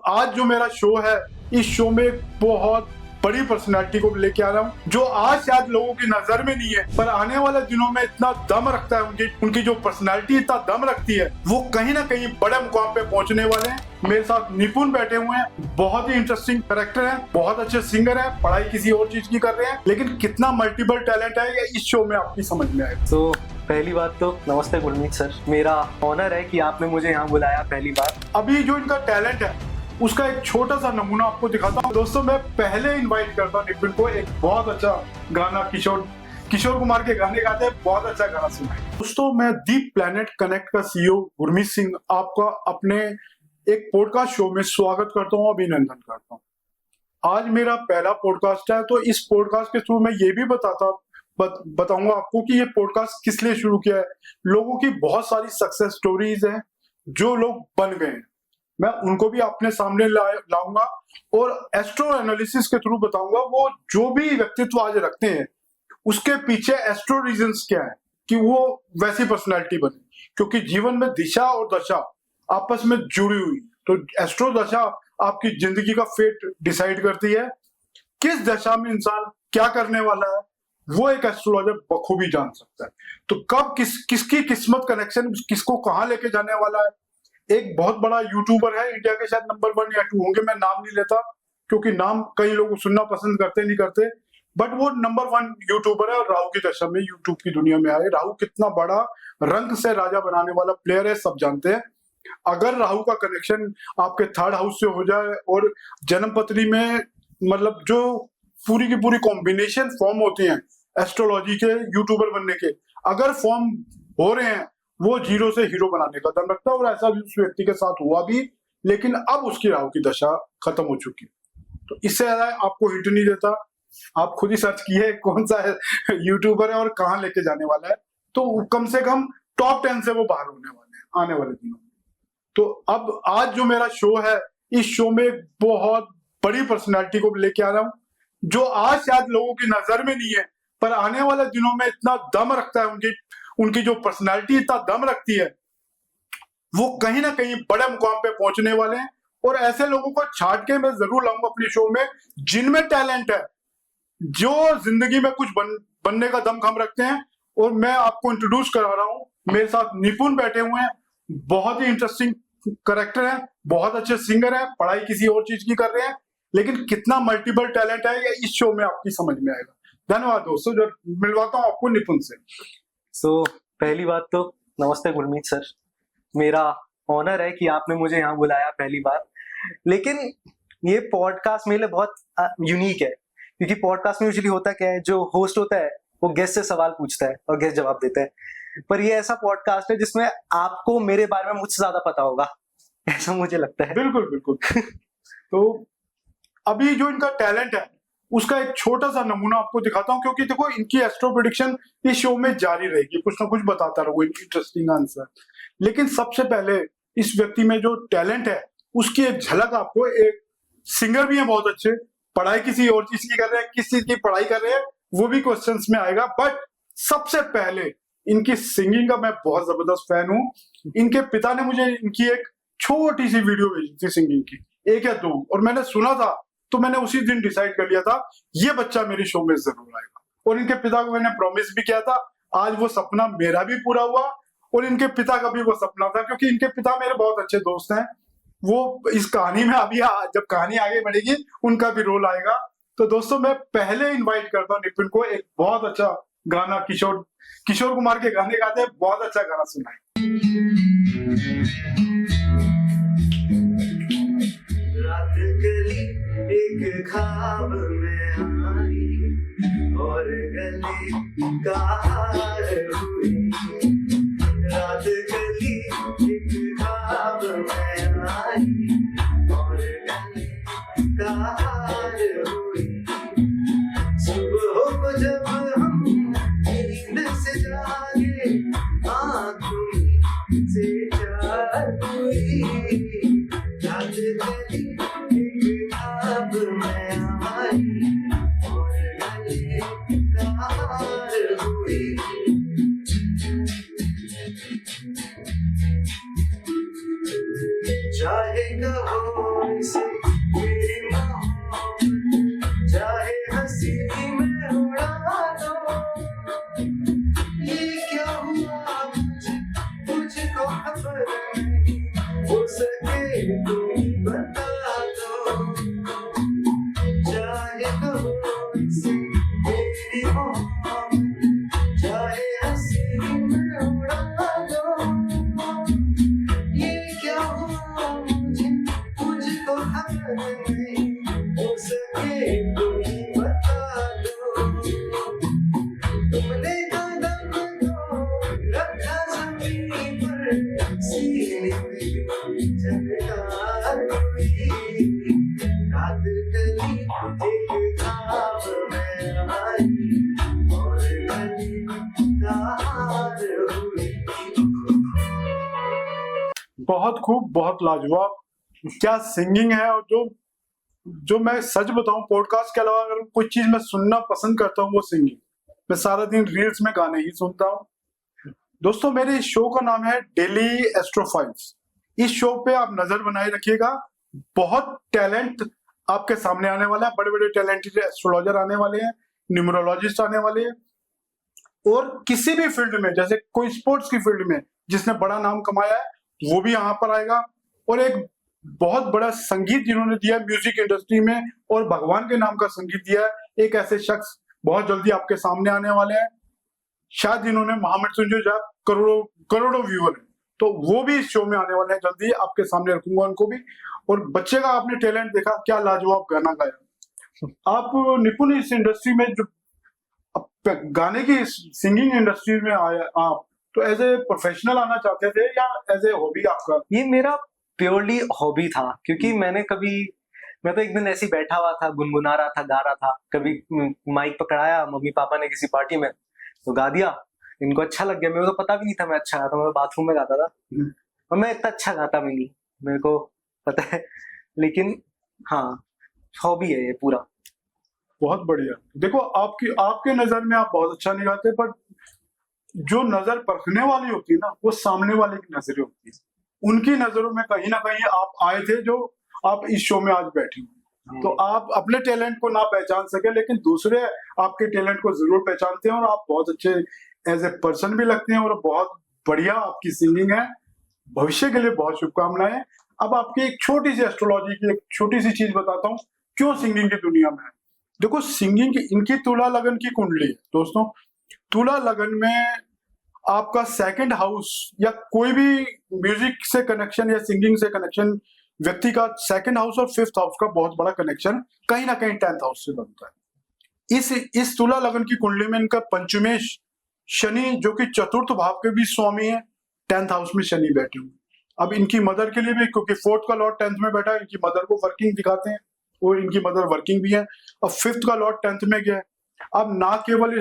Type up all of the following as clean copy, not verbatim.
आज जो मेरा शो है, इस शो में एक बहुत बड़ी पर्सनालिटी को लेके आ रहा हूँ जो आज शायद लोगों की नजर में नहीं है, पर आने वाले दिनों में इतना दम रखता है। उनकी जो पर्सनालिटी इतना दम रखती है, वो कहीं ना कहीं बड़े मुकाम पे पहुंचने वाले हैं। मेरे साथ निपुण बैठे हुए हैं, बहुत ही इंटरेस्टिंग कैरेक्टर है, बहुत अच्छे सिंगर है, पढ़ाई किसी और चीज की कर रहे हैं, लेकिन कितना मल्टीपल टैलेंट है ये इस शो में आपकी समझ में आएगा। तो पहली बात तो नमस्ते गुरमीत सर, मेरा ऑनर है कि आपने मुझे यहाँ बुलाया पहली बार। अभी जो इनका टैलेंट है उसका एक छोटा सा नमूना आपको दिखाता हूँ। दोस्तों, मैं पहले इनवाइट करता हूँ निपुण को। एक बहुत अच्छा गाना किशोर कुमार के गाने गाते हैं, बहुत अच्छा गाना सुना है। दोस्तों, मैं दीप प्लैनेट कनेक्ट का सीईओ गुरमीत सिंह आपका अपने एक पॉडकास्ट शो में स्वागत करता हूँ, अभिनंदन करता हूँ। आज मेरा पहला पॉडकास्ट है, तो इस पॉडकास्ट के थ्रू मैं ये भी बताऊंगा आपको कि ये पॉडकास्ट किस लिए शुरू किया है। लोगों की बहुत सारी सक्सेस स्टोरीज हैं जो लोग बन गए हैं, मैं उनको भी अपने सामने लाऊंगा और एस्ट्रो एनालिसिस के थ्रू बताऊंगा वो जो भी व्यक्तित्व आज रखते हैं उसके पीछे एस्ट्रो रीजंस क्या है कि वो वैसी पर्सनालिटी बने, क्योंकि जीवन में दिशा और दशा आपस में जुड़ी हुई। तो एस्ट्रो दशा आपकी जिंदगी का फेट डिसाइड करती है, किस दशा में इंसान क्या करने वाला है वो एक एस्ट्रोलॉजर बखूबी जान सकता है। तो कब किसकी किस्मत कनेक्शन किसको कहाँ लेके जाने वाला है। एक बहुत बड़ा यूट्यूबर है, इंडिया के शायद नंबर 1 या 2 होंगे, मैं नाम नहीं लेता क्योंकि नाम कई लोग सुनना पसंद करते नहीं करते, बट वो नंबर 1 यूट्यूबर है और राहु की दशा में यूट्यूब की दुनिया में आए। राहु कितना बड़ा रंग से राजा बनाने वाला प्लेयर है, सब जानते हैं। अगर राहु का कनेक्शन आपके 3rd हाउस से हो जाए और जन्म पत्री में मतलब जो पूरी की पूरी कॉम्बिनेशन फॉर्म होते हैं एस्ट्रोलॉजी के यूट्यूबर बनने के, अगर फॉर्म हो रहे हैं, वो 0 से हीरो बनाने का दम रखता है। और ऐसा भी उस व्यक्ति के साथ हुआ भी, लेकिन अब उसकी राहु की दशा खत्म हो चुकी है। तो इससे ज्यादा आपको हिंट नहीं देता, आप खुद ही सर्च किए कौन सा यूट्यूबर है और कहाँ लेके जाने वाला है, तो कम से कम टॉप 10 से वो बाहर होने वाले हैं आने वाले दिनों में। तो अब आज जो मेरा शो है, इस शो में एक बहुत बड़ी पर्सनैलिटी को लेके आ रहा हूँ जो आज शायद लोगों की नजर में नहीं है, पर आने वाले दिनों में इतना दम रखता है। उनकी जो पर्सनालिटी इतना दम रखती है, वो कहीं ना कहीं बड़े मुकाम पे पहुंचने वाले हैं। और ऐसे लोगों को छाट के मैं जरूर लाऊंगा अपने शो में जिनमें टैलेंट है, जो जिंदगी में कुछ बनने का दमखम रखते हैं। और मैं आपको इंट्रोड्यूस करा रहा हूँ, मेरे साथ निपुण बैठे हुए हैं, बहुत ही इंटरेस्टिंग कैरेक्टर है, बहुत अच्छे सिंगर है, पढ़ाई किसी और चीज की कर रहे हैं, लेकिन कितना मल्टीपल टैलेंट है ये इस शो में आपकी समझ में आएगा। धन्यवाद दोस्तों, जो मिलवाता हूँ आपको निपुण से। तो पहली बात तो नमस्ते गुरमीत सर, मेरा ऑनर है कि आपने मुझे यहाँ बुलाया पहली बार। लेकिन ये पॉडकास्ट मेरे लिए बहुत यूनिक है, क्योंकि पॉडकास्ट में यूजुअली होता क्या है, जो होस्ट होता है वो गेस्ट से सवाल पूछता है और गेस्ट जवाब देता है, पर ये ऐसा पॉडकास्ट है जिसमें आपको मेरे बारे में मुझसे ज्यादा पता होगा, ऐसा मुझे लगता है। बिल्कुल बिल्कुल। तो अभी जो इनका टैलेंट है उसका एक छोटा सा नमूना आपको दिखाता हूँ, क्योंकि देखो इनकी एस्ट्रो प्रेडिक्शन इस शो में जारी रहेगी, कुछ ना कुछ बताता रहूंगा इंटरेस्टिंग आंसर। लेकिन सबसे पहले इस व्यक्ति में जो टैलेंट है उसकी एक झलक आपको, एक सिंगर भी है बहुत अच्छे, पढ़ाई किसी और चीज की कर रहे हैं, किस चीज की पढ़ाई कर रहे हैं वो भी क्वेश्चंस में आएगा। बट सबसे पहले इनकी सिंगिंग का मैं बहुत जबरदस्त फैन हूँ। इनके पिता ने मुझे इनकी एक छोटी सी वीडियो भेजी थी सिंगिंग की, 1 या 2, और मैंने सुना था, तो मैंने उसी दिन डिसाइड कर लिया था ये बच्चा मेरे शो में जरूर आएगा। और इनके पिता को मैंने प्रॉमिस भी किया था, आज वो सपना मेरा भी पूरा हुआ और इनके पिता का भी वो सपना था, क्योंकि इनके पिता मेरे बहुत अच्छे दोस्त हैं। वो इस कहानी में अभी जब कहानी आगे बढ़ेगी उनका भी रोल आएगा। तो दोस्तों, मैं पहले इन्वाइट करता हूँ निपुण को। एक बहुत अच्छा गाना किशोर कुमार के गाने गाते हैं, बहुत अच्छा गाना सुना है। रात गली एक ख्वाब में आई और गली का हार हुई। रात गली एक ख्वाब में आई और गली का हार हुई। सुबह को जब हम नींद से जागे, आँखों से चार हुई। रात गली एक ख्वाब में आई और गली का हार हुई। चाहे कहो इसे रात गली एक ख्वाब में आई और गली का हार हुई। बहुत खूब, बहुत लाजवाब, क्या सिंगिंग है। और जो मैं सच बताऊं, पॉडकास्ट के अलावा अगर कोई चीज मैं सुनना पसंद करता हूं वो सिंगिंग। मैं सारा दिन रील्स में गाने ही सुनता हूं। दोस्तों, मेरे इस शो का नाम है डेली एस्ट्रोफाइल्स। इस शो पे आप नजर बनाए रखिएगा, बहुत टैलेंट आपके सामने आने वाला है। बड़े बड़े टैलेंटेड एस्ट्रोलॉजर आने वाले हैं, न्यूमरोलॉजिस्ट आने वाले हैं, और किसी भी फील्ड में, जैसे कोई स्पोर्ट्स की फील्ड में जिसने बड़ा नाम कमाया है वो भी यहाँ पर आएगा। और एक बहुत बड़ा संगीत जिन्होंने दिया म्यूजिक इंडस्ट्री में और भगवान के नाम का संगीत दिया है, एक ऐसे शख्स बहुत जल्दी आपके सामने आने वाले हैं। शायद जिन्होंने महामृत्युंजय जाप करोड़ों करोड़ों व्यूअर है, तो वो भी इस शो में आने वाले हैं। जल्दी आपके सामने रखूंगा उनको भी। और बच्चे का आपने टैलेंट देखा, क्या लाजवाब गाना गाया। आप निपुण इस इंडस्ट्री में जो गाने की सिंगिंग इंडस्ट्री में आए आप, तो एज ए प्रोफेशनल आना चाहते थे या एज ए हॉबी आपका? ये मेरा प्योरली हॉबी था, क्योंकि मैं तो एक दिन ऐसे ही बैठा हुआ था, गुनगुना रहा था, गा रहा था। कभी माइक पकड़ाया मम्मी पापा ने किसी पार्टी में, तो गा दिया। इनको अच्छा लग गया। मेरे को पता भी नहीं था मैं अच्छा गाता, मैं बाथरूम में गाता था और मैं इतना अच्छा गाता भी नहीं, मेरे को पता है। लेकिन हाँ, हॉबी है ये पूरा। बहुत बढ़िया। देखो, आपके नजर में आप बहुत अच्छा नहीं गाते, पर जो नजर परखने वाली होती है ना, वो सामने वाले की नजरें होती है। उनकी नजरों में कहीं ना कहीं आप आए थे, जो आप इस शो में आज बैठे हैं। तो आप अपने टैलेंट को ना पहचान सके, लेकिन दूसरे आपके टैलेंट को जरूर पहचानते हैं। और आप बहुत अच्छे एज ए पर्सन भी लगते हैं, और बहुत बढ़िया आपकी सिंगिंग है। भविष्य के लिए बहुत शुभकामनाएं। अब आपकी एक छोटी सी एस्ट्रोलॉजी की एक छोटी सी चीज बताता हूँ, क्यों सिंगिंग की दुनिया में है। देखो, सिंगिंग की इनकी तुला लगन की कुंडली है दोस्तों। तुला लगन में आपका सेकंड हाउस या कोई भी म्यूजिक से कनेक्शन या सिंगिंग से कनेक्शन, व्यक्ति का सेकंड हाउस और फिफ्थ हाउस का बहुत बड़ा कनेक्शन कहीं ना कहीं 10th हाउस से बनता है। इस तुला लगन की कुंडली में इनका पंचमेश शनि, जो कि चतुर्थ भाव के भी स्वामी है, 10th हाउस में शनि बैठे हुए। अब इनकी मदर के लिए भी, क्योंकि फोर्थ का लॉर्ड 10th में बैठा है, इनकी मदर को वर्किंग दिखाते हैं और इनकी मदर वर्किंग भी है। अब फिफ्थ का लॉर्ड 10th में गया है। अब ना केवल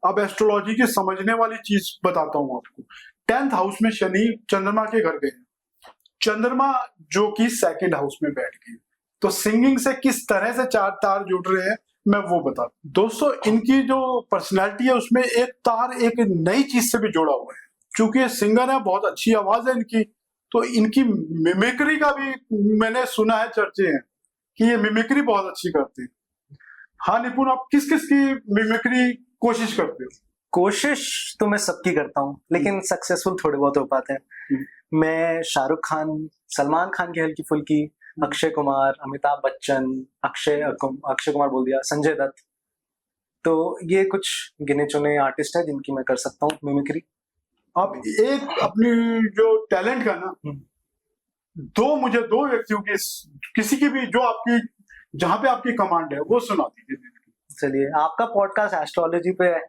अब एस्ट्रोलॉजी की समझने वाली चीज बताता हूं आपको। 10th हाउस में शनि चंद्रमा के घर गए, चंद्रमा जो कि सेकंड हाउस में बैठ गए। तो सिंगिंग से किस तरह से चार तार जुड़ रहे हैं मैं वो बता दोस्तों। इनकी जो पर्सनैलिटी है उसमें एक तार एक नई चीज से भी जुड़ा हुआ है। चूंकि ये सिंगर है, बहुत अच्छी आवाज है इनकी, तो इनकी मिमिक्री का भी मैंने सुना है, चर्चे हैं कि ये मिमिक्री बहुत अच्छी करते हैं। हाँ निपुण, आप किस किस की मिमिक्री कोशिश करते हो? कोशिश तो मैं सबकी करता हूँ, लेकिन सक्सेसफुल थोड़े बहुत हो पाते हैं। मैं शाहरुख खान, सलमान खान की हल्की फुल्की, अक्षय कुमार, अमिताभ बच्चन, अक्षय कुमार बोल दिया, संजय दत्त, तो ये कुछ गिने चुने आर्टिस्ट है जिनकी मैं कर सकता हूँ मिमिक्री। आप एक अपनी जो टैलेंट का ना, मुझे दो व्यक्तियों की, किसी की भी जो आपकी, जहां पे आपकी कमांड है, वो सुना दीजिए। चलिए, आपका पॉडकास्ट एस्ट्रोलॉजी पे है,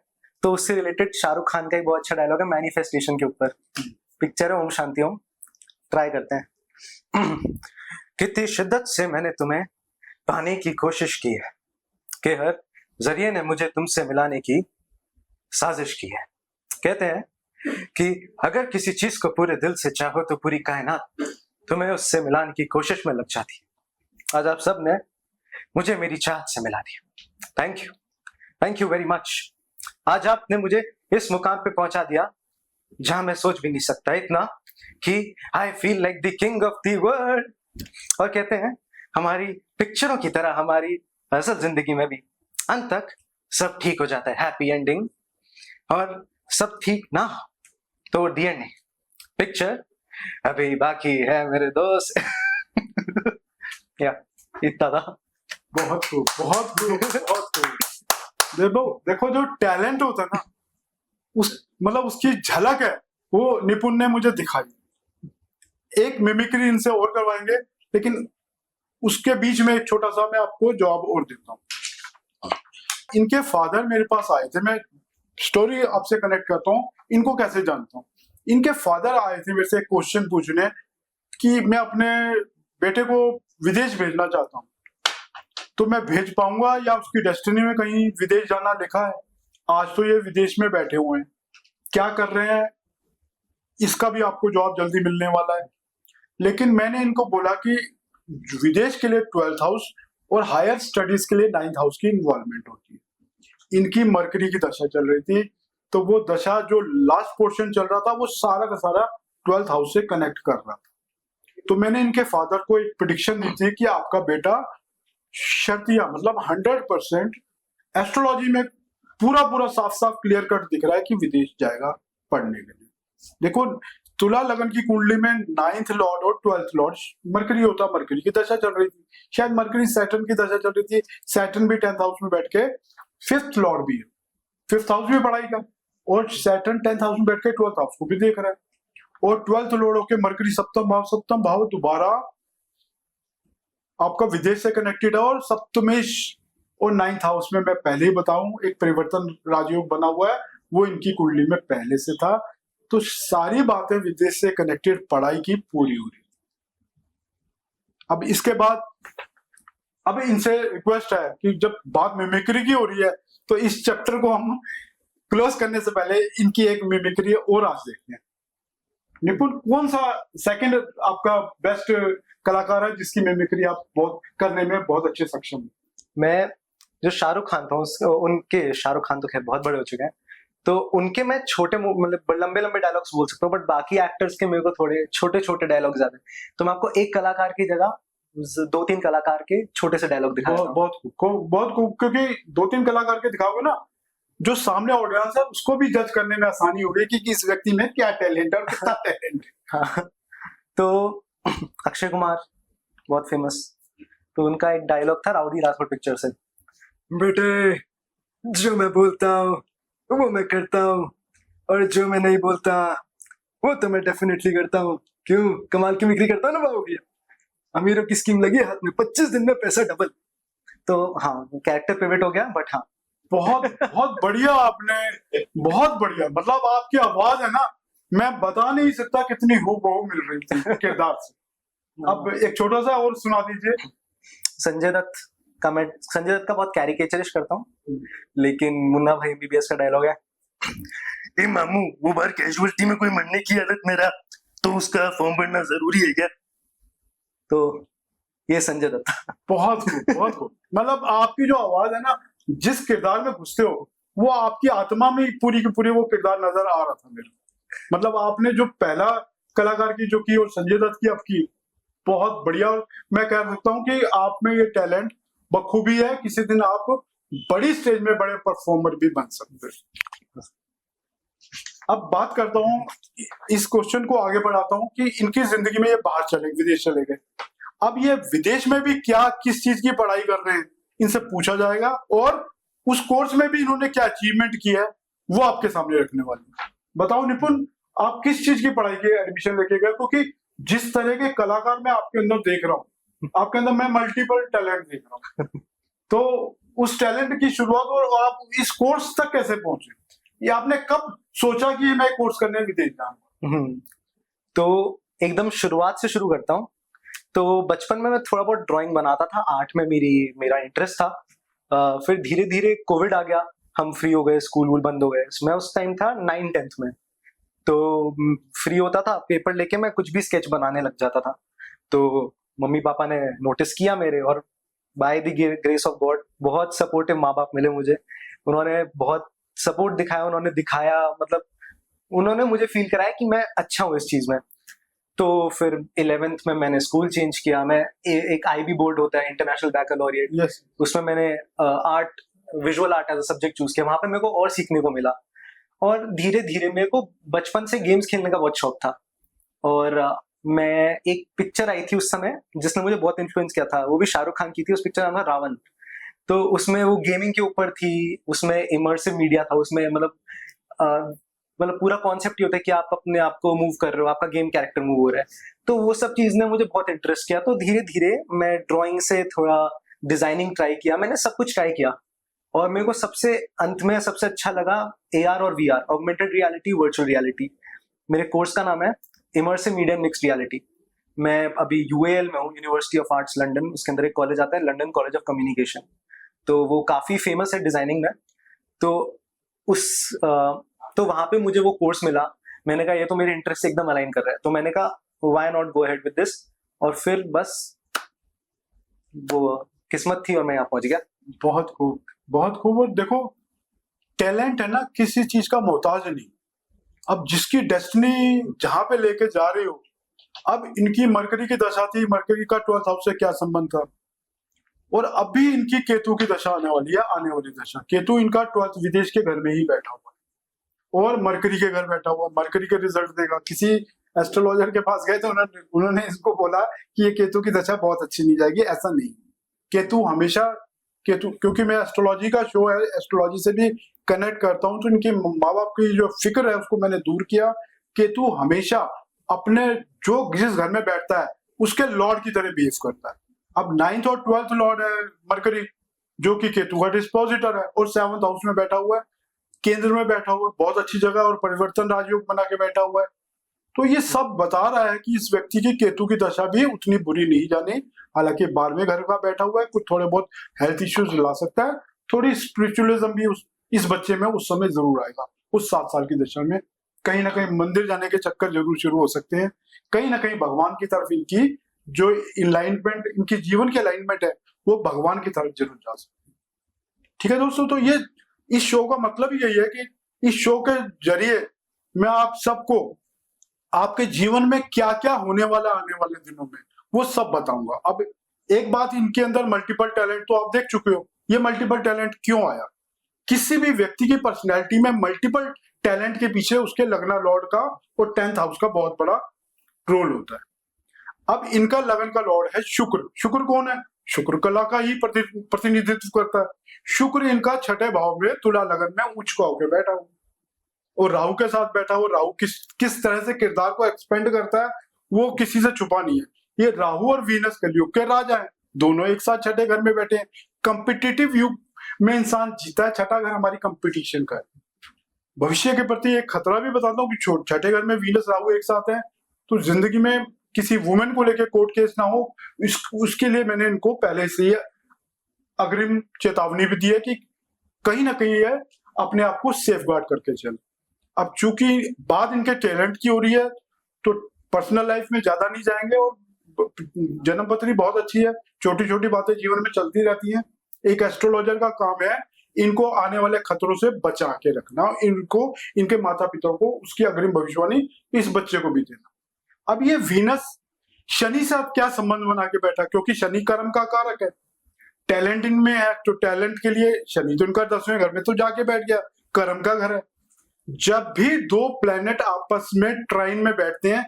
तो उससे रिलेटेड शाहरुख खान का एक बहुत अच्छा डायलॉग है मैनिफेस्टेशन के ऊपर। पिक्चर है ओम शांति ओम, ट्राई करते हैं। कितनी शिद्दत से मैंने तुम्हें पाने की कोशिश की है कि हर जरिए ने मुझे तुमसे मिलाने की साजिश की है। कहते हैं कि अगर किसी चीज को पूरे दिल से चाहो तो पूरी कायनात तुम्हें उससे मिलाने की कोशिश में लग जाती है। आज आप सब ने मुझे मेरी चाहत से मिला दिया। Thank you very much. आज आपने मुझे इस मुकाम पे पहुंचा दिया जहां मैं सोच भी नहीं सकता, इतना कि I feel like the king of the world. और कहते हैं हमारी पिक्चरों की तरह हमारी असल जिंदगी में भी अंत तक सब ठीक हो जाता है, हैप्पी एंडिंग। और सब ठीक ना हो तो दी एंडिंग, पिक्चर अभी बाकी है मेरे दोस्त। या इतना था। बहुत खूब, बहुत खूब, बहुत खूब। देखो जो टैलेंट होता है ना, मतलब उसकी झलक है, वो निपुण ने मुझे दिखाई। एक मिमिक्री इनसे और करवाएंगे, लेकिन उसके बीच में एक छोटा सा मैं आपको जवाब और देता हूँ। इनके फादर मेरे पास आए थे, मैं स्टोरी आपसे कनेक्ट करता हूँ, इनको कैसे जानता हूँ। इनके फादर आए थे मेरे से एक क्वेश्चन पूछने कि मैं अपने बेटे को विदेश भेजना चाहता हूँ, तो मैं भेज पाऊंगा या उसकी डेस्टिनी में कहीं विदेश जाना लिखा है? आज तो ये विदेश में बैठे हुए हैं, क्या कर रहे हैं इसका भी आपको जवाब जल्दी मिलने वाला है। लेकिन मैंने इनको बोला कि विदेश के लिए 12th हाउस और हायर स्टडीज के लिए 9th हाउस की इन्वॉल्वमेंट होती है। इनकी मरकरी की दशा चल रही थी, तो वो दशा जो लास्ट पोर्शन चल रहा था वो सारा का सारा 12th हाउस से कनेक्ट कर रहा था। तो मैंने इनके फादर को एक प्रिडिक्शन दी थी कि आपका बेटा शर्तिया मतलब 100% एस्ट्रोलॉजी में पूरा पूरा साफ साफ क्लियर कट दिख रहा है कि विदेश जाएगा पढ़ने के लिए। देखो, तुला लगन की कुंडली में 9th लॉर्ड और 12th लॉर्ड मरकरी होता, मरकरी की दशा चल रही थी, शायद मरकरी सैटर्न की दशा चल रही थी, सैटर्न भी 10th हाउस में बैठ के 5th लॉर्ड भी है, 5th हाउस भी पढ़ाई का, और सैटर्न 10th हाउस में बैठ के 12th हाउस को भी देख रहा है, और 12th लॉर्ड होके मरकरी सप्तम भाव दोबारा आपका विदेश से कनेक्टेड है, और सप्तमेश और 9th हाउस में मैं पहले ही बताऊं एक परिवर्तन राजयोग बना हुआ है, वो इनकी कुंडली में पहले से था। तो सारी बातें विदेश से कनेक्टेड पढ़ाई की पूरी हो रही। अब इसके बाद अब इनसे रिक्वेस्ट है कि जब बात मिमिक्री की हो रही है तो इस चैप्टर को हम क्लोज करने से पहले इनकी एक मिमिक्री और आज देखते हैं। निपुण, कौन सा सेकंड आपका बेस्ट कलाकार है जिसकी मिमिक्री आप बहुत करने में बहुत अच्छे सक्षम हैं? मैं जो शाहरुख खान था उनके, शाहरुख खान तो खैर बहुत बड़े हो चुके हैं, तो उनके मैं छोटे मतलब लंबे लंबे डायलॉग्स बोल सकता हूँ, बट बाकी एक्टर्स के मेरे को थोड़े छोटे छोटे डायलॉग ज्यादा है। तो मैं आपको एक कलाकार की जगह 2-3 कलाकार के छोटे से डायलॉग दिखा रहा हूँ। बहुत खूब, क्योंकि 2-3 कलाकार के दिखाओगे ना, जो सामने ऑडियंस है उसको भी जज करने में आसानी होगी कि इस व्यक्ति में क्या टैलेंट है और कितना टैलेंट है। हाँ, तो अक्षय कुमार बहुत फेमस, तो उनका एक डायलॉग था राउडी राठौड़ पिक्चर से, बेटे जो मैं बोलता हूँ वो मैं करता हूँ, और जो मैं नहीं बोलता वो तो मैं डेफिनेटली करता हूँ। क्यों, कमाल की मिक्री करता हूँ ना बाबू भैया, अमीरों की स्कीम लगी हाथ में, 25 दिन में पैसा डबल। तो हाँ, कैरेक्टर पिवट हो गया, बट हाँ बहुत बहुत बढ़िया आपने, बहुत बढ़िया। मतलब आपकी आवाज है ना, मैं बता नहीं सकता कितनी हूबहू मिल रही थी किरदार से। अब एक छोटा सा और सुना दीजिए। संजय दत्त का, मैं संजय दत्त का बहुत कैरिकेचरिश करता हूँ, लेकिन मुन्ना भाई एमबीबीएस का डायलॉग है, ए मामू वो बार कैजुअलिटी में कोई मरने की हालत में रहा तो उसका फॉर्म भरना जरूरी है क्या? तो ये संजय दत्त। बहुत खूब, बहुत खूब। मतलब आपकी जो आवाज है ना, जिस किरदार में घुसते हो वो आपकी आत्मा में पूरी की पूरी वो किरदार नजर आ रहा था मेरे को। मतलब आपने जो पहला कलाकार की जो की और संजय दत्त की आपकी बहुत बढ़िया, और मैं कह सकता हूँ कि आप में ये टैलेंट बखूबी है, किसी दिन आप बड़ी स्टेज में बड़े परफॉर्मर भी बन सकते हैं। अब बात करता हूँ, इस क्वेश्चन को आगे बढ़ाता हूँ कि इनकी जिंदगी में ये बाहर चले, विदेश चले गए, अब ये विदेश में भी क्या किस चीज की पढ़ाई कर रहे हैं इनसे पूछा जाएगा, और उस कोर्स में भी इन्होंने क्या अचीवमेंट किया है वो आपके सामने रखने वाले हैं। बताओ निपुण, आप किस चीज की पढ़ाई के एडमिशन लेके गए? क्योंकि जिस तरह के कलाकार मैं आपके अंदर देख रहा हूँ, आपके अंदर मैं मल्टीपल टैलेंट देख रहा हूँ, तो उस टैलेंट की शुरुआत और आप इस कोर्स तक कैसे पहुंचे? ये आपने कब सोचा कि मैं कोर्स करने विदेश जाऊंगा? तो एकदम शुरुआत से शुरू करता हूँ। तो बचपन में मैं थोड़ा बहुत ड्राइंग बनाता था, आर्ट में मेरा इंटरेस्ट था। फिर धीरे धीरे कोविड आ गया, हम फ्री हो गए, स्कूल वूल बंद हो गए। मैं उस टाइम था 9th-10th में, तो फ्री होता था, पेपर लेके मैं कुछ भी स्केच बनाने लग जाता था। तो मम्मी पापा ने नोटिस किया मेरे, और by the grace of God बहुत सपोर्टिव माँ बाप मिले मुझे। उन्होंने बहुत सपोर्ट दिखाया, उन्होंने दिखाया, मतलब उन्होंने मुझे फील कराया कि मैं अच्छा हूँ इस चीज में। तो फिर 11th में मैंने स्कूल चेंज किया। मैं एक IB बोर्ड होता है, इंटरनेशनल बैकलॉरिएट, yes. उसमें मैंने art, visual art as a subject choose किया। वहां पे मेरे को और सीखने को मिला, और धीरे धीरे मेरे को बचपन से गेम्स खेलने का बहुत शौक था। और मैं, एक पिक्चर आई थी उस समय जिसने मुझे बहुत इन्फ्लुएंस किया था, वो भी शाहरुख खान की थी। उस पिक्चर का नाम था रावण। तो उसमें वो गेमिंग के ऊपर थी, उसमें इमर्सिव मीडिया था, उसमें मतलब पूरा कॉन्सेप्ट ये होता है कि आप अपने आप को मूव कर रहे हो, आपका गेम कैरेक्टर मूव हो रहा है। तो वो सब चीज ने मुझे बहुत इंटरेस्ट किया। तो धीरे धीरे मैं ड्राइंग से थोड़ा डिजाइनिंग ट्राई किया, मैंने सब कुछ ट्राई किया, और मेरे को सबसे अंत में सबसे अच्छा लगा AR और VR, augmented reality, virtual reality. मेरे कोर्स का नाम है इमर्सिव मीडिया मिक्स्ड रियलिटी। मैं अभी यूएएल में हूँ, यूनिवर्सिटी ऑफ आर्ट्स लंदन। उसके अंदर एक कॉलेज आता है, लंदन कॉलेज ऑफ कम्युनिकेशन। तो वो काफ़ी फेमस है डिज़ाइनिंग में। तो उस तो वहाँ पे मुझे वो कोर्स मिला। मैंने कहा ये तो मेरे इंटरेस्ट से एकदम अलाइन कर रहा है, तो मैंने कहा why not go ahead with this. और फिर बस वो किस्मत थी और मैं यहाँ पहुँच गया। बहुत खूब, बहुत खूब। और देखो, टैलेंट है ना, किसी चीज का मोहताज नहीं। अब जिसकी डेस्टिनी जहां पे लेके जा रही हो, अब इनकी मरकरी की दशा थी, मरकरी का 12th हाउस से क्या संबंध था, और अभी इनकी केतु की दशा आने वाली है, आने वाली दशा। केतु इनका 12th विदेश के घर में ही बैठा हुआ है और मरकरी के घर बैठा हुआ, मरकरी के रिजल्ट देगा। किसी एस्ट्रोलॉजर के पास गए तो उन्होंने इसको बोला कि ये केतु की दशा बहुत अच्छी नहीं जाएगी। ऐसा नहीं, केतु हमेशा, केतु, क्योंकि मैं एस्ट्रोलॉजी का शो है, एस्ट्रोलॉजी से भी कनेक्ट करता हूँ, तो इनके माँ बाप की जो फिक्र है उसको मैंने दूर किया। केतु हमेशा अपने जो जिस घर में बैठता है उसके लॉर्ड की तरह बिहेव करता है। अब 9th और 12th लॉर्ड है मरकरी, जो कि केतु का डिस्पोजिटर है, और 7th हाउस में बैठा हुआ है, केंद्र में बैठा हुआ है, बहुत अच्छी जगह, और परिवर्तन राजयोग बना के बैठा हुआ है। तो ये सब बता रहा है कि इस व्यक्ति की केतु की दशा भी उतनी बुरी नहीं जानी। हालांकि 12वें घर का बैठा हुआ है, कुछ थोड़े बहुत हेल्थ इश्यूज ला सकता है, थोड़ी स्पिरिचुअलिज्म भी इस बच्चे में उस समय जरूर आएगा। उस 7 साल की दशा में कहीं ना कहीं मंदिर जाने के चक्कर जरूर शुरू हो सकते हैं, कहीं ना कहीं भगवान की तरफ इनकी जो अलाइनमेंट, इनकी जीवन की अलाइनमेंट है, वो भगवान की तरफ जरूर जा सकती है। ठीक है दोस्तों, तो ये इस शो का मतलब यही है कि इस शो के जरिए मैं आप सबको आपके जीवन में क्या क्या होने वाला आने वाले दिनों में वो सब बताऊंगा। अब एक बात, इनके अंदर मल्टीपल टैलेंट तो आप देख चुके हो। ये मल्टीपल टैलेंट क्यों आया? किसी भी व्यक्ति की पर्सनैलिटी में मल्टीपल टैलेंट के पीछे उसके लगना लॉर्ड का और 10th हाउस का बहुत बड़ा रोल होता है। अब इनका लगन का लॉर्ड है शुक्र। शुक्र कौन है? शुक्र कला का ही प्रतिनिधित्व करता है। शुक्र इनका 6ठे भाव में तुला लगन में उच्च का होकर बैठा हुआ, और राहु के साथ बैठा हुआ। राहु किस तरह से किरदार को एक्सपेंड करता है वो किसी से छुपा नहीं है। ये राहु और वीनस कलयुग के राजा हैं, दोनों एक साथ 6ठे घर में बैठे हैं। कंपिटिटिव युग में इंसान जीता है। 6ठा घर हमारी कंपटीशन का है। भविष्य के प्रति एक खतरा भी बताता हूँ कि 6ठे घर में वीनस राहु एक साथ है, तो जिंदगी में किसी वुमेन को लेकर कोर्ट केस ना हो, उसके लिए मैंने इनको पहले से ही अग्रिम चेतावनी भी दी है कि कहीं ना कहीं ये अपने आप को सेफ गार्ड करके चले। अब चूंकि बात इनके टैलेंट की हो रही है, तो पर्सनल लाइफ में ज्यादा नहीं जाएंगे, और जन्मपत्री बहुत अच्छी है, छोटी छोटी बातें जीवन में चलती रहती हैं। एक एस्ट्रोलॉजर का काम है इनको आने वाले खतरों से बचा के रखना, इनको, इनके माता पिता को उसकी अग्रिम भविष्यवाणी इस बच्चे को भी देना। अब ये वीनस शनि से क्या संबंध बना के बैठा? क्योंकि शनि कर्म का कारक है, टैलेंट इनमें है, तो टैलेंट के लिए शनि तो इनका 10वें घर में तो जाके बैठ गया, कर्म का घर है। जब भी दो प्लेनेट आपस में ट्राइन में बैठते हैं,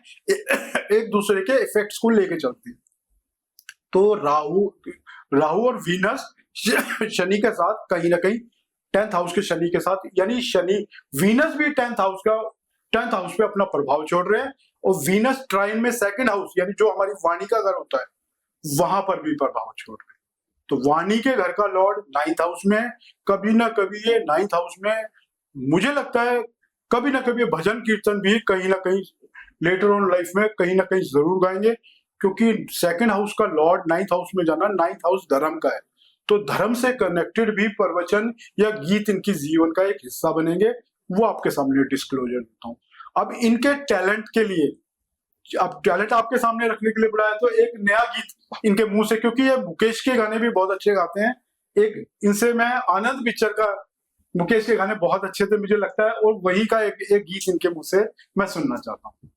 एक दूसरे के इफेक्ट्स को लेके चलते हैं। तो राहु और वीनस शनि के साथ कहीं ना कहीं 10th हाउस के शनि के साथ, यानी शनि, वीनस भी 10th हाउस पे अपना प्रभाव छोड़ रहे हैं, और वीनस ट्राइन में 2nd हाउस, यानी जो हमारी वाणी का घर होता है, वहां पर भी प्रभाव छोड़ रहे हैं। तो वाणी के घर का लॉर्ड 9th हाउस में है। कभी ना कभी ये 9th हाउस में, मुझे लगता है कभी ना कभी भजन कीर्तन भी कहीं ना कहीं लेटर ऑन लाइफ में कहीं ना कहीं जरूर गाएंगे, क्योंकि 2nd हाउस का लॉर्ड 9th हाउस में जाना, 9th हाउस धर्म का है, तो धर्म से कनेक्टेड भी प्रवचन या गीत इनकी जीवन का एक हिस्सा बनेंगे। वो आपके सामने डिस्क्लोजर देता हूँ। अब इनके टैलेंट के लिए, अब टैलेंट आपके सामने रखने के लिए बुलाया, तो एक नया गीत इनके मुंह से, क्योंकि ये मुकेश के गाने भी बहुत अच्छे गाते हैं, एक इनसे मैं आनंद पिक्चर का, मुकेश के गाने बहुत अच्छे थे मुझे लगता है, और वही का एक गीत इनके मुंह से मैं सुनना चाहता हूँ।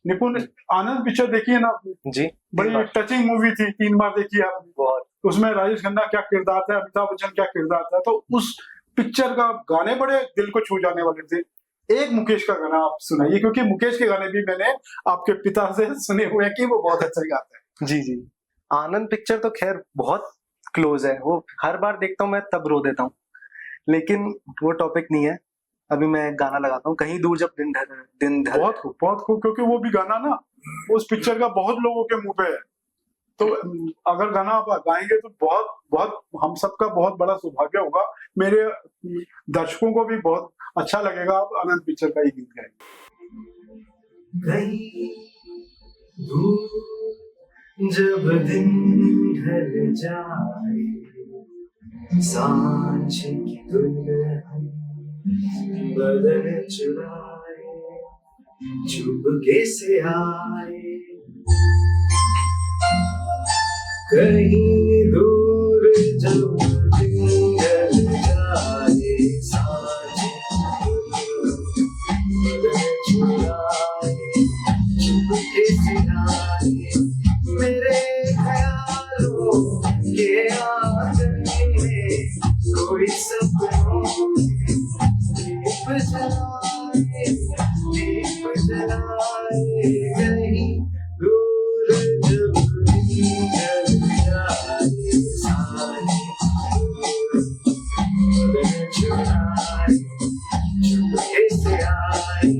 निपुण, आनंद पिक्चर देखिए ना आपने? जी, बड़ी टचिंग मूवी थी, 3 बार देखी आपने। बहुत। उसमें राजेश खन्ना क्या किरदार था, अमिताभ बच्चन क्या किरदार था, तो उस पिक्चर का गाने बड़े दिल को छू जाने वाले थे। एक मुकेश का गाना आप सुनाइए, क्योंकि मुकेश के गाने भी मैंने आपके पिता से सुने हुए हैं कि वो बहुत अच्छा गाते हैं। जी जी, आनंद पिक्चर तो खैर बहुत क्लोज है, वो हर बार देखता हूँ मैं तब रो देता हूँ, लेकिन वो टॉपिक नहीं है। अभी मैं गाना लगाता हूँ, कहीं दूर जब दिन ढल। बहुत खूब, क्योंकि वो भी गाना ना उस पिक्चर का बहुत लोगों के मुंह पे है, तो अगर गाना आप गाएंगे तो बहुत हम सबका बहुत बड़ा सौभाग्य होगा, मेरे दर्शकों को भी बहुत अच्छा लगेगा। आप आनंद पिक्चर का ही गीत गाएंगे। कहीं दूर जब दिन ढल जाए, सांझ की दुल्हन बदन चुराए, चुपके से आए, कहीं दूर जब दिन ढल जाए, सांझ की दुल्हन बदन चुराए, चुपके से आए, मेरे ख्यालों के आंगन में कोई सपनों दीप जलाए, दीप जलाए, कहीं दूर जब दिन ढल जाए, सांझ बदन चुराए, चुपके से आए।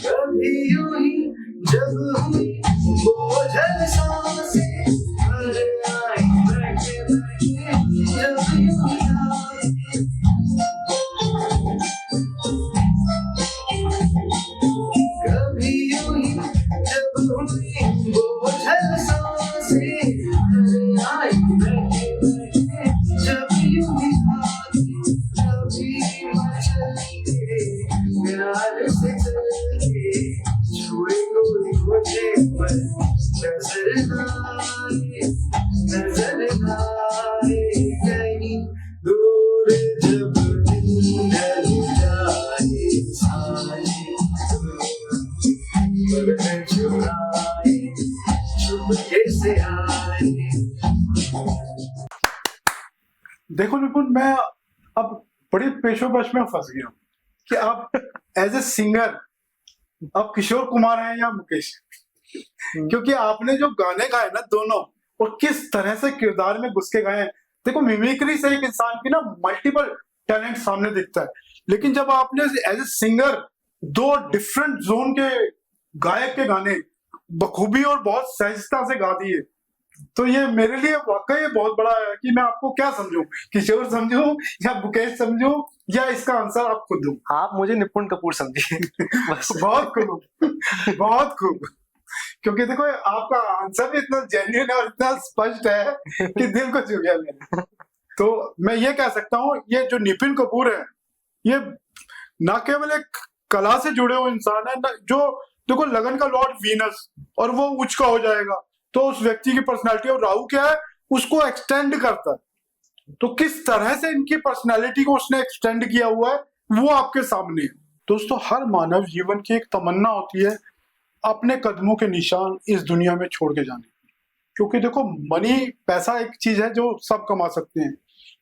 कभी यूं ही जब हुई बोझल सांसें भर आई, बैठे बैठे जब यूं याद, कभी यूं ही जब हुई बोझल सांसें भर आई, बैठे बैठे जब यूं याद, कभी मचल के प्यार से चल के छुए कोई मुझे पर नजर आए, नजर आए, कहीं दूर जब दिन ढल जाए, सांझ बदन चुराए, चुपके से आए। देखो निपुण, मैं अब बड़ी पेशोबश में फंस गया हूँ कि आप एज ए सिंगर अब किशोर कुमार हैं या मुकेश, क्योंकि आपने जो गाने गाए ना दोनों, और किस तरह से किरदार में घुस के गाए हैं। देखो, मिमिक्री से एक इंसान की ना मल्टीपल टैलेंट सामने दिखता है, लेकिन जब आपने एज ए सिंगर दो डिफरेंट जोन के गायक के गाने बखूबी और बहुत सहजता से गा दिए, तो ये मेरे लिए वाकई बहुत बड़ा है कि मैं आपको क्या समझूं, किशोर समझूं या मुकेश समझूं, या इसका आंसर आप खुद दो। आप मुझे निपुण कपूर समझिए बस। बहुत खूब, बहुत खूब, क्योंकि देखो आपका आंसर भी इतना जेन्युइन है और इतना स्पष्ट है कि दिल को छू गया मेरे। तो मैं ये कह सकता हूँ, ये जो नितिन कपूर है, ये ना केवल एक कला से जुड़े हुए इंसान है, जो देखो लगन का लॉर्ड वीनस, और वो उच्च का हो जाएगा तो उस व्यक्ति की पर्सनालिटी, और राहु क्या है, उसको एक्सटेंड करता है। तो किस तरह से इनकी पर्सनालिटी को उसने एक्सटेंड किया हुआ है, वो आपके सामने है। दोस्तों, हर मानव जीवन की एक तमन्ना होती है अपने कदमों के निशान इस दुनिया में छोड़ के जाने की। क्योंकि देखो, मनी, पैसा एक चीज है जो सब कमा सकते हैं,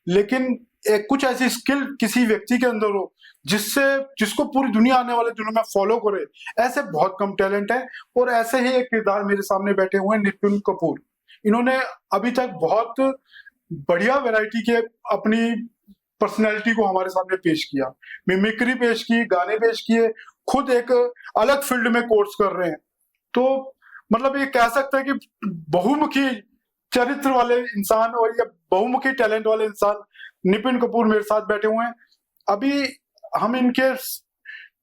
लेकिन एक कुछ ऐसी स्किल किसी व्यक्ति के अंदर हो जिसको पूरी दुनिया आने वाले दिनों में फॉलो करे, ऐसे बहुत कम टैलेंट है। और ऐसे ही एक किरदार मेरे सामने बैठे हुए हैं, नितिन कपूर। इन्होंने अभी तक बहुत बढ़िया वैरायटी के अपनी पर्सनैलिटी को हमारे सामने पेश किया, मिमिक्री पेश की, गाने पेश किए, खुद एक अलग फील्ड में कोर्स कर रहे हैं। तो मतलब ये कह सकते हैं कि बहुमुखी चरित्र वाले इंसान और ये बहुमुखी टैलेंट वाले इंसान नितिन कपूर मेरे साथ बैठे हुए हैं। अभी हम इनके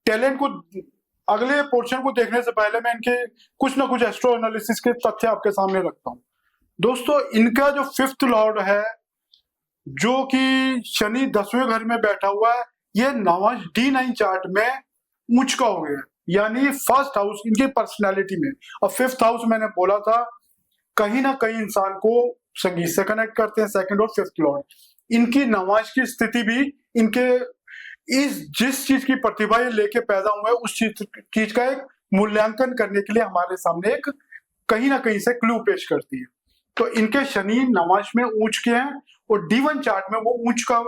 टैलेंट को, अगले पोर्शन को देखने से पहले मैं इनके कुछ ना कुछ एस्ट्रो एनालिसिस के तथ्य आपके सामने रखता हूँ। दोस्तों, इनका जो 5th लॉर्ड है, जो कि शनि 10वें घर में बैठा हुआ है, ये D9 चार्ट में उच्च का हो गया, यानी 1st हाउस इनकी पर्सनैलिटी में। और 5th हाउस मैंने बोला था कहीं ना कहीं इंसान को संगीत से कनेक्ट करते हैं, 2nd और 5th लॉर्ड। इनकी नवाज की स्थिति भी इनके जिस चीज की प्रतिभा ये लेके पैदा हुआ है, उस चीज का एक मूल्यांकन करने के लिए हमारे सामने एक कहीं ना कहीं से क्लू पेश करती है। तो इनके शनि नवाज में ऊंच के हैं, और D1 चार्ट में वो ऊंच का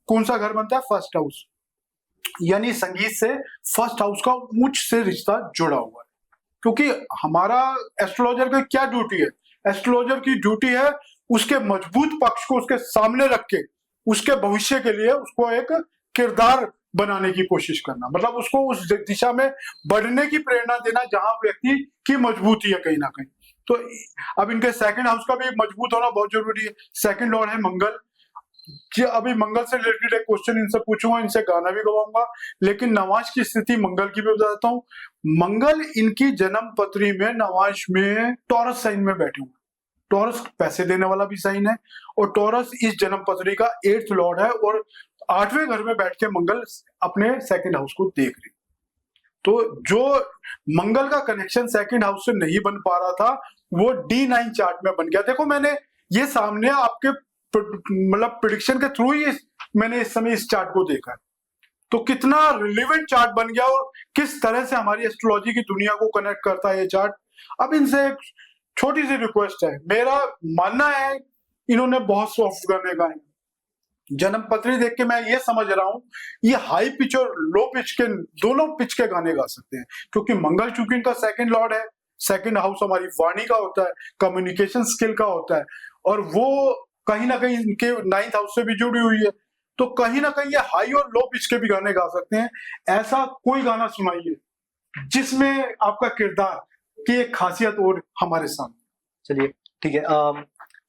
कौन सा घर बनता है, 1st हाउस, यानी संगीत से 1st हाउस का ऊंच से रिश्ता जुड़ा हुआ है। क्योंकि हमारा एस्ट्रोलॉजर का क्या ड्यूटी है, एस्ट्रोलॉजर की ड्यूटी है उसके मजबूत पक्ष को उसके सामने रख के उसके भविष्य के लिए उसको एक किरदार बनाने की कोशिश करना, मतलब उसको उस दिशा में बढ़ने की प्रेरणा देना जहां व्यक्ति की मजबूती है कहीं ना कहीं। तो अब इनके सेकंड हाउस का भी मजबूत होना बहुत जरूरी है। सेकंड लॉर्ड है मंगल जी। अभी मंगल से रिलेटेड एक क्वेश्चन इनसे पूछूंगा, इनसे गाना भी गवाऊंगा, लेकिन नवाज की स्थिति मंगल की भी बता देता हूँ। मंगल इनकी जन्म पत्री में नवाज में टॉरस साइन में बैठे हुए। टॉरस पैसे देने वाला भी साइन है, और टॉरस इस जन्म पत्री का 8th लॉर्ड है, और 8वें घर में बैठ के मंगल अपने सेकंड हाउस को देख रही। तो जो मंगल का कनेक्शन सेकंड हाउस से नहीं बन पा रहा था, वो D9 चार्ट में बन गया। देखो मैंने ये सामने आपके मतलब प्रिडिक्शन के थ्रू ही मैंने इस समय इस चार्ट को देखा है, तो कितना रिलेवेंट चार्ट बन गया और किस तरह से हमारी एस्ट्रोलॉजी की दुनिया को कनेक्ट करता है ये चार्ट। अब इनसे एक छोटी सी रिक्वेस्ट है, मेरा मानना है इन्होंने बहुत सॉफ्ट गाने गाए। जन्म पत्री देख के मैं ये समझ रहा हूँ ये हाई पिच और लो पिच के दोनों पिच के गाने गा सकते हैं, क्योंकि मंगल चूंकि इनका सेकंड लॉर्ड है, सेकंड हाउस हमारी वाणी का होता है, कम्युनिकेशन स्किल का होता है, और वो कहीं ना कहीं इनके 9th हाउस से भी जुड़ी हुई है, तो कहीं ना कहीं ये हाई और लो पिच के भी गाने गा सकते हैं। ऐसा कोई गाना सुनाइए जिसमें आपका किरदार की एक खासियत और हमारे सामने। चलिए ठीक है।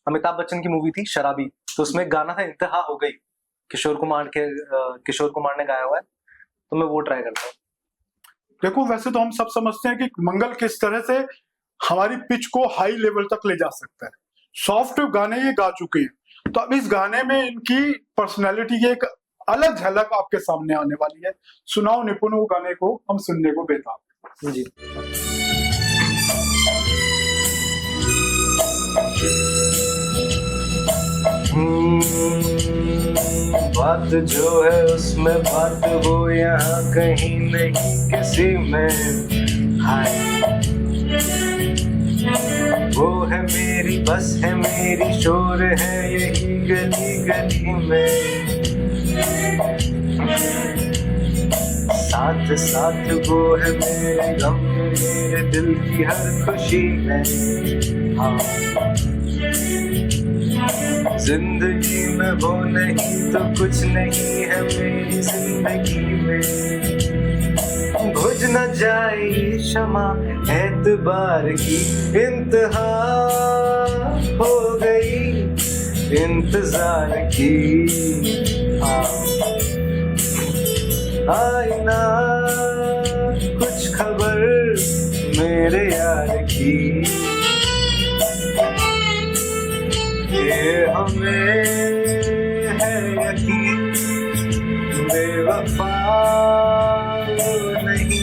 अमिताभ बच्चन की मूवी थी शराबी, तो उसमें गाना था इंतहा हो गई, किशोर कुमार ने गाया हुआ है, तो मैं वो ट्राई करता हूँ। देखो वैसे तो हम सब समझते हैं कि मंगल किस तरह से हमारी पिच को हाई लेवल तक ले जा सकता है। सॉफ्ट गाने ये गा चुके हैं, तो अब इस गाने में इनकी पर्सनैलिटी की एक अलग झलक आपके सामने आने वाली है। सुनाओ निपुण वो गाने को, हम सुनने को बेताब। जी। बात जो है उसमें बात वो यहाँ कहीं नहीं किसी में। हाय वो है मेरी बस है मेरी शोर है यही गली गली में। साथ साथ वो है मेरे गम मेरे दिल की हर खुशी में। हाँ जिंदगी में वो नहीं तो कुछ नहीं है मेरी जिंदगी में। बुझ न जाए ये शमा एतबार की इंतहा हो गई इंतजार की। आईना कुछ खबर मेरे यार की। ये हमें है यकीन बेवफा नहीं,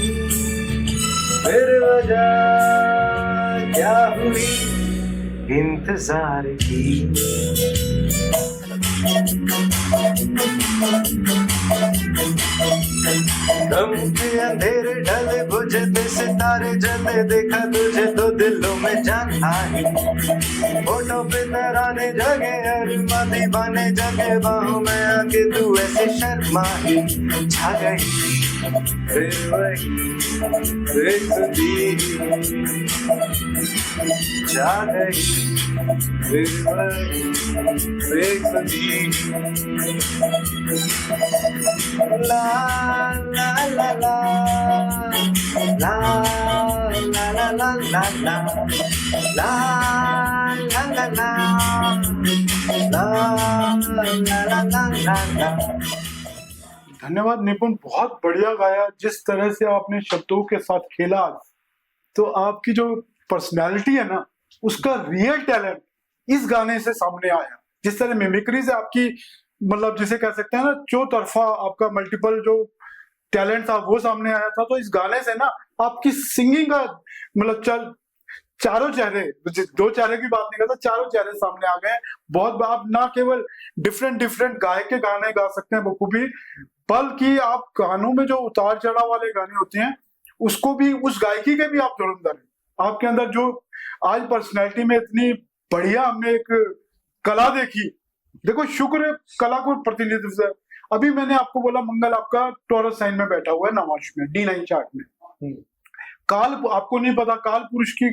फिर वजह क्या हुई इंतजार की। दम के अंधेरे ढले बुझते सितारे जले देखा तुझे तो दिलों में जान आई। फोटो पे तराने जगे अरमा दीवाने जगे बाहों में आके तू ऐसे शर्माई। छा गई फिर वही जा गई फिर वही ला ला ला ला ला ला ला ला ला ला ला ला ला ला ला। धन्यवाद निपुण, बहुत बढ़िया गाया। जिस तरह से आपने शब्दों के साथ खेला, तो आपकी जो पर्सनालिटी है ना, उसका रियल टैलेंट इस गाने से सामने आया। जिस तरह मिमिक्री से आपकी मतलब जिसे कह सकते हैं ना चौतरफा आपका मल्टीपल जो टैलेंट था वो सामने आया था, तो इस गाने से ना आपकी सिंगिंग का मतलब चारों चेहरे, दो चेहरे की बात नहीं करता, चारों चेहरे सामने आ गए। बहुत आप ना केवल डिफरेंट गायक के गाने गा सकते हैं बखूबी, बल्कि आप गानों में जो उतार चढ़ाव वाले गाने होते हैं उसको भी, उस गायकी के भी आप धुरंधर हैं। आपके अंदर जो आज पर्सनैलिटी में इतनी बढ़िया हमने एक कला देखी, देखो शुक्र कला को प्रतिनिधित्व है। अभी मैंने आपको बोला मंगल आपका टॉरस साइन में बैठा हुआ है नवाश में D9 चार्ट में। काल आपको नहीं पता, काल पुरुष की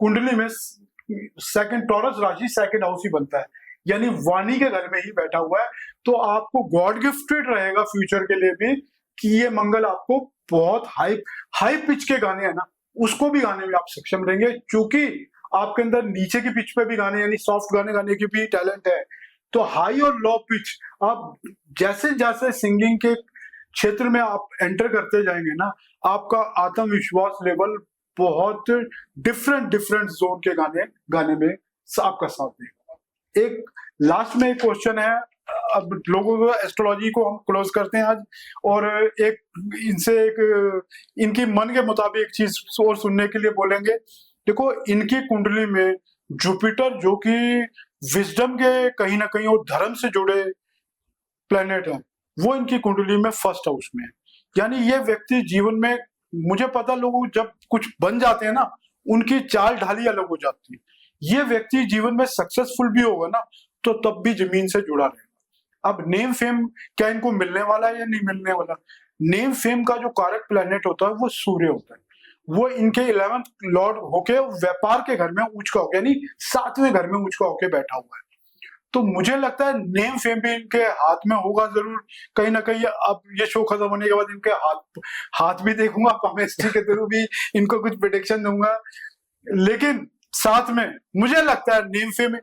कुंडली में सेकंड टॉरस राशि सेकंड हाउस ही बनता है, यानी वाणी के घर में ही बैठा हुआ है। तो आपको गॉड गिफ्टेड रहेगा फ्यूचर के लिए भी कि ये मंगल आपको बहुत हाई पिच के गाने हैं ना, उसको भी गाने में आप सक्षम रहेंगे, क्योंकि आपके अंदर नीचे की पिच पे भी गाने यानी सॉफ्ट गाने गाने की भी टैलेंट है। तो हाई और लो पिच आप जैसे जैसे सिंगिंग के क्षेत्र में आप एंटर करते जाएंगे ना, आपका आत्मविश्वास लेवल बहुत डिफरेंट जोन के गाने में आपका साथ देगा। एक लास्ट में एक क्वेश्चन है, अब लोगों को एस्ट्रोलॉजी को हम क्लोज करते हैं आज, और एक इनकी मन के मुताबिक एक चीज और सुनने के लिए बोलेंगे। देखो, इनकी कुंडली में जुपिटर जो कि विजडम के कहीं ना कहीं और धर्म से जुड़े प्लेनेट है, वो इनकी कुंडली में फर्स्ट हाउस में है। यानी ये व्यक्ति जीवन में, मुझे पता, लोग जब कुछ बन जाते हैं ना, उनकी चाल ढाली अलग हो जाती है। ये व्यक्ति जीवन में सक्सेसफुल भी होगा ना, तो तब भी जमीन से जुड़ा रहेगा। अब नेम फेम क्या इनको मिलने वाला है या नहीं मिलने वाला? नेम फेम का जो कारक प्लेनेट होता है वो सूर्य होता है। वो इनके 11th लॉर्ड होके व्यापार के घर में उच्च का होके, यानी 7वें घर में उच्च का होके बैठा हुआ है। तो मुझे लगता है नेम फेम भी इनके हाथ में होगा जरूर कहीं ना कहीं। अब ये शो खत्म होने के बाद इनके हाथ भी देखूंगा, पामेस्ट्री के थ्रू भी इनको कुछ प्रेडिक्शन दूंगा। लेकिन साथ में मुझे लगता है नेम फेम,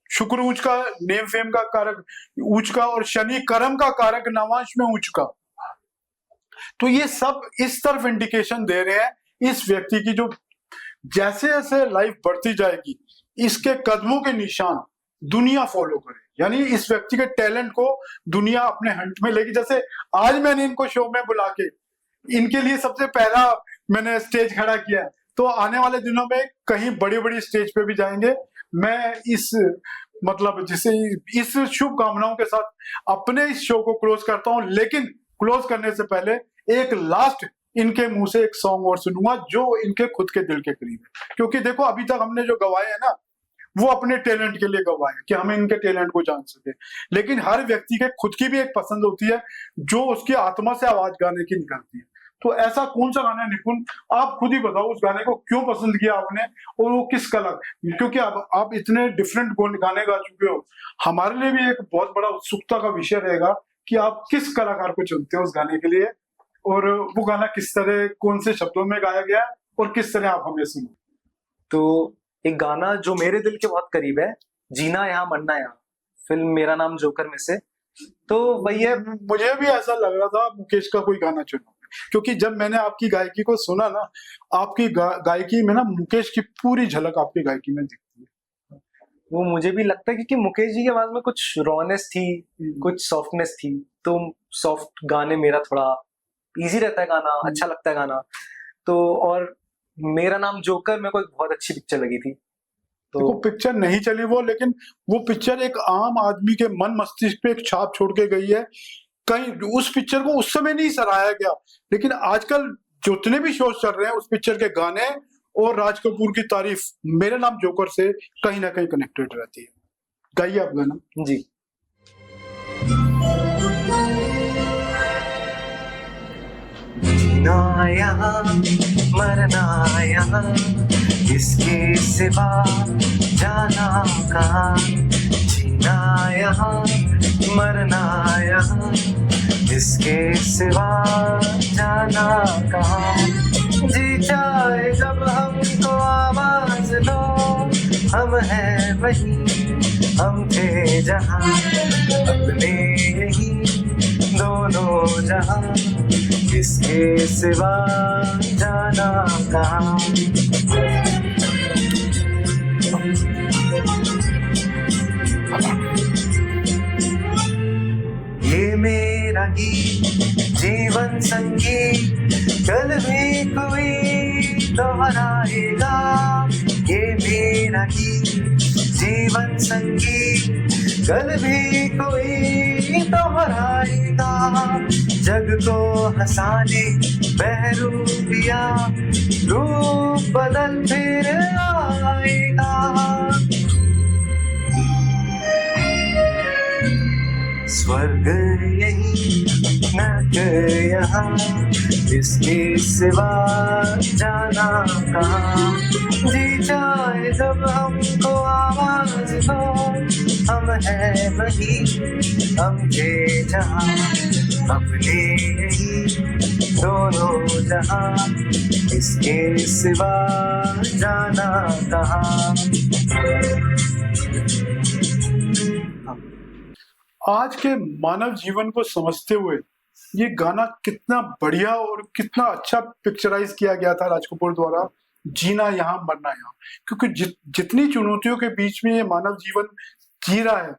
शुक्र उच्च का, नेम फेम का कारक उच्च का, और शनि कर्म का कारक नवांश में उच्च का। तो ये सब इस तरफ इंडिकेशन दे रहे हैं इस व्यक्ति की, जो जैसे जैसे लाइफ बढ़ती जाएगी इसके कदमों के निशान दुनिया फॉलो करे, यानी इस व्यक्ति के टैलेंट को दुनिया अपने हंट में लेगी। जैसे आज मैंने इनको शो में बुला के इनके लिए सबसे पहला मैंने स्टेज खड़ा किया है, तो आने वाले दिनों में कहीं बड़ी बड़ी स्टेज पे भी जाएंगे। मैं इस शुभकामनाओं के साथ अपने इस शो को क्लोज करता हूं, लेकिन क्लोज करने से पहले एक लास्ट इनके मुंह से एक सॉन्ग और सुनूंगा जो इनके खुद के दिल के करीब है। क्योंकि देखो, अभी तक हमने जो गवाए हैं ना, वो अपने टैलेंट के लिए गवाए कि हम इनके टैलेंट को जान सके, लेकिन हर व्यक्ति के खुद की भी एक पसंद होती है जो उसकी आत्मा से आवाज गाने की निकलती है। तो ऐसा कौन सा गाना है निपुण, आप खुद ही बताओ, उस गाने को क्यों पसंद किया आपने और वो किस कला, क्योंकि आप इतने डिफरेंट गाने गा चुके हो, हमारे लिए भी एक बहुत बड़ा उत्सुकता का विषय रहेगा कि आप किस कलाकार को चुनते हो उस गाने के लिए, और वो गाना किस तरह, कौन से शब्दों में गाया गया और किस तरह आप हमें सुनो। तो एक गाना जो मेरे दिल के बहुत करीब है, जीना यहाँ मरना यहाँ, फिल्म मेरा नाम जोकर में से। तो वही है, मुझे भी ऐसा लग रहा था मुकेश का कोई गाना चुनो, क्योंकि जब मैंने आपकी गायकी को सुना ना, आपकी गायकी में ना मुकेश की पूरी झलक आपकी गायकी में दिखती है। वो मुझे भी लगता है क्योंकि मुकेश जी की आवाज में कुछ रॉनेस थी, कुछ सॉफ्टनेस थी। तो सॉफ्ट गाने मेरा थोड़ा इजी रहता है गाना, अच्छा लगता है गाना। तो और मेरा नाम जोकर मेरे को एक बहुत अच्छी पिक्चर लगी थी। तो पिक्चर नहीं चली वो, लेकिन वो पिक्चर एक आम आदमी के मन मस्तिष्क पे एक छाप छोड़ के गई है। कहीं उस पिक्चर को उस समय नहीं सराहाया गया, लेकिन आजकल जितने भी शोज चल रहे हैं उस पिक्चर के गाने और राज कपूर की तारीफ मेरे नाम जोकर से कहीं ना कहीं कनेक्टेड रहती है। गाइए आप गाना। जी। जीना यहाँ मरना यहाँ, इसके सिवा जाना कहाँ। जीना यहाँ मरना यहाँ, इसके सिवा जाना कहाँ। जी चाहे जब हमको आवाज दो, हम हैं वहीं, हम थे जहाँ, अपने यही दोनों जहाँ, इसके सिवा जाना कहाँ। ये मेरा गीत जीवन संगीत, कल भी कोई दोहराएगा। ये मेरा गीत जीवन संगीत, कल भी कोई दोहराएगा। जग को हंसाने बहरूपिया, रूप बदल फिर आएगा। स्वर्ग यही नर्क यहाँ, इसके सिवा जाना कहाँ। जी चाहे जब हमको आवाज दो, हम हैं वही, हम थे जहाँ अपने यही दोनों जहाँ, इसके सिवा जाना कहाँ। आज के मानव जीवन को समझते हुए ये गाना कितना बढ़िया और कितना अच्छा पिक्चराइज किया गया था राज कपूर द्वारा, जीना यहाँ मरना यहाँ। क्योंकि जितनी चुनौतियों के बीच में ये मानव जीवन जी रहा है,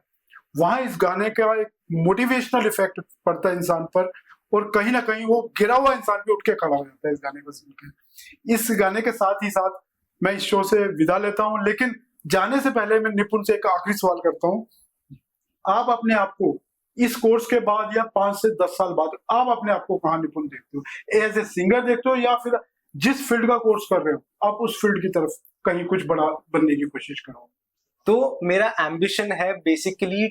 वहां इस गाने का एक मोटिवेशनल इफेक्ट पड़ता है इंसान पर, और कहीं ना कहीं वो गिरा हुआ इंसान भी उठ के खड़ा हो जाता है इस गाने को सुन के। इस गाने के साथ ही साथ मैं इस शो से विदा लेता हूँ, लेकिन जाने से पहले मैं निपुण से एक आखिरी सवाल करता हूँ। आप अपने आप को इस कोर्स के बाद या 5 से 10 साल बाद आप अपने आप को कहाँ निपुण देखते हो? एज ए सिंगर देखते हो, या फिर जिस फील्ड का कोर्स कर रहे हो आप उस फील्ड की तरफ कहीं कुछ बड़ा बनने की कोशिश करो? तो मेरा एम्बिशन है बेसिकली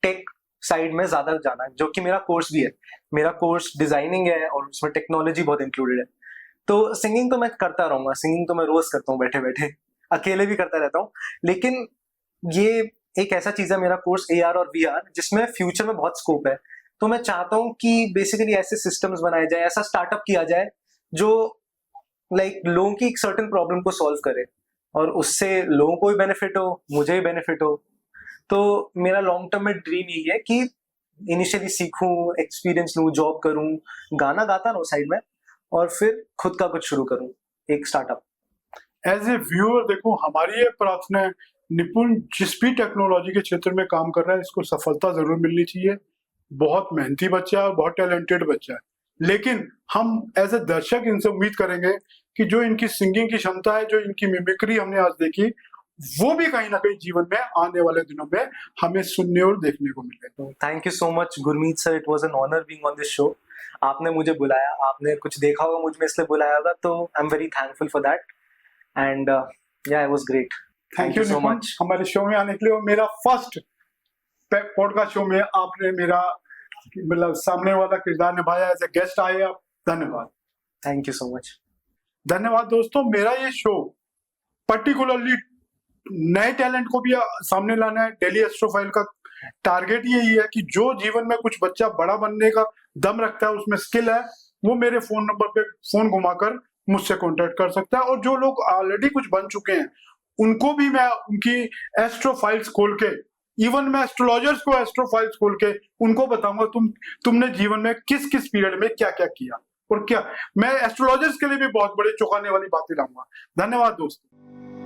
टेक साइड में ज्यादा जाना, जो कि मेरा कोर्स भी है। मेरा कोर्स डिजाइनिंग है और उसमें टेक्नोलॉजी बहुत इंक्लूडेड है। तो सिंगिंग तो मैं करता रहूंगा, सिंगिंग तो मैं रोज करता हूँ बैठे बैठे, अकेले भी करता रहता हूँ। लेकिन ये एक ऐसा चीज है मेरा कोर्स AR और VR, जिसमें फ्यूचर में बहुत स्कोप है। तो मैं चाहता हूँ कि बेसिकली ऐसे सिस्टम्स बनाए जाए, ऐसा स्टार्टअप किया जाए जो लोगों की एक सर्टेन प्रॉब्लम को सॉल्व करे, और उससे लोगों को भी बेनिफिट हो, मुझे भी बेनिफिट हो। तो मेरा लॉन्ग टर्म में ड्रीम यही है कि इनिशियली सीखूं, एक्सपीरियंस लूं, जॉब करूं, गाना गाता रहूं साइड में, और फिर खुद का कुछ शुरू करूं, एक स्टार्टअप। एज ए व्यूअर देखो, हमारी ये प्रार्थना है, निपुण जिस भी टेक्नोलॉजी के क्षेत्र में काम कर रहा है इसको सफलता जरूर मिलनी चाहिए। बहुत मेहनती बच्चा है, बहुत टैलेंटेड बच्चा है, लेकिन हम एज ए दर्शक इनसे उम्मीद करेंगे कि जो इनकी सिंगिंग की क्षमता है, जो इनकी मिमिक्री हमने आज देखी, वो भी कहीं ना कहीं जीवन में आने वाले दिनों में हमें सुनने और देखने को मिले। तो thank you so much Gurmeet sir, it was an honour being on this show. आपने मुझे बुलाया, आपने कुछ देखा होगा मुझ में इसलिए बुलाया होगा, तो I am very thankful for that, and yeah it was great. Thank you so much हमारे शो में आने के लिए, और मेरा फर्स्ट पॉडकास्ट शो में आपने मेरा मतलब सामने वाला किरदार निभाया, एज ए गेस्ट आए आप, धन्यवाद। Thank you so much. धन्यवाद दोस्तों। मेरा ये शो पर्टिकुलरली नए टैलेंट को भी सामने लाना है। डेली एस्ट्रोफाइल का टारगेट यही है कि जो जीवन में कुछ बच्चा बड़ा बनने का दम रखता है, उसमें स्किल है, वो मेरे फोन नंबर पे फोन घुमाकर मुझसे कांटेक्ट कर सकता है। और जो लोग ऑलरेडी कुछ बन चुके हैं उनको भी मैं उनकी एस्ट्रोफाइल्स खोल के, इवन मैं एस्ट्रोलॉजर्स को एस्ट्रोफाइल्स खोल के उनको बताऊंगा तुमने जीवन में किस किस पीरियड में क्या क्या किया और क्या। मैं एस्ट्रोलॉजर्स के लिए भी बहुत बड़े चौंकाने वाली बातें लाऊंगा। धन्यवाद दोस्तों।